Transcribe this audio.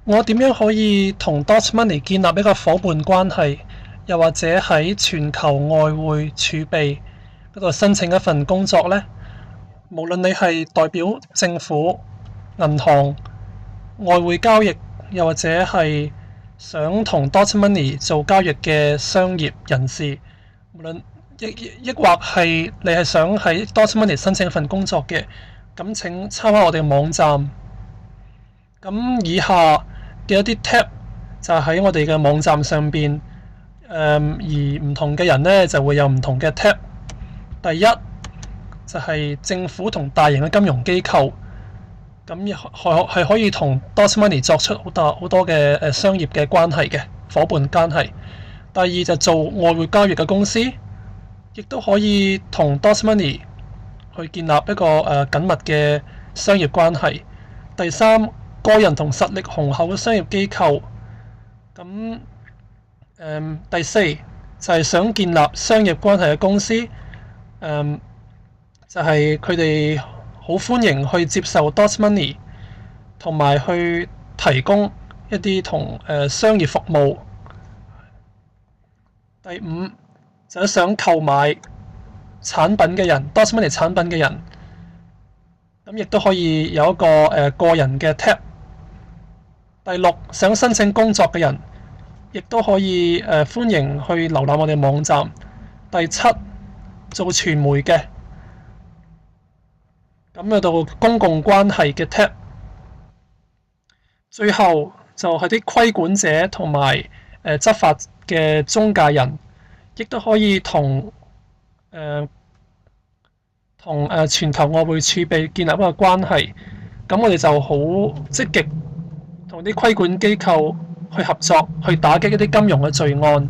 我點樣可以同 Dot Money 建立一個伙伴關係，又或者喺全球外匯儲備嗰度申請一份工作呢？無論你係代表政府、銀行、外匯交易，又或者係想同 Dot Money 做交易嘅商業人士，無論抑或係你係想喺 Dot Money 申請一份工作嘅，咁請參考我哋嘅網站。咁以下嘅一啲 tab 就喺我哋嘅網站上邊，而唔同嘅人呢就會有唔同嘅 tab。第一就係政府同大型嘅金融機構，咁係可以同 Dot Money 作出好多嘅商業嘅關係嘅伙伴關係。第二就做外匯交易嘅公司，亦都可以同 Dot Money 去建立一個緊密嘅商業關係。第三，個人同實力雄厚嘅商業機構。咁第四就係想建立商業關係嘅公司，就係佢哋好歡迎去接受 Dot Money，同埋去提供一啲同商業服務。第五就係想購買產品嘅人， Dot Money 產品嘅人，咁亦都可以有一個個人嘅 tab。第六，想申請工作嘅人，亦都可以歡迎去瀏覽我哋網站。第七，做傳媒嘅，咁有到公共關係嘅 tab。最後就係啲規管者同埋執法嘅中介人，亦都可以同全球外匯儲備建立一個關係。咁我哋就好積極同啲規管機構去合作，去打擊一啲金融嘅罪案。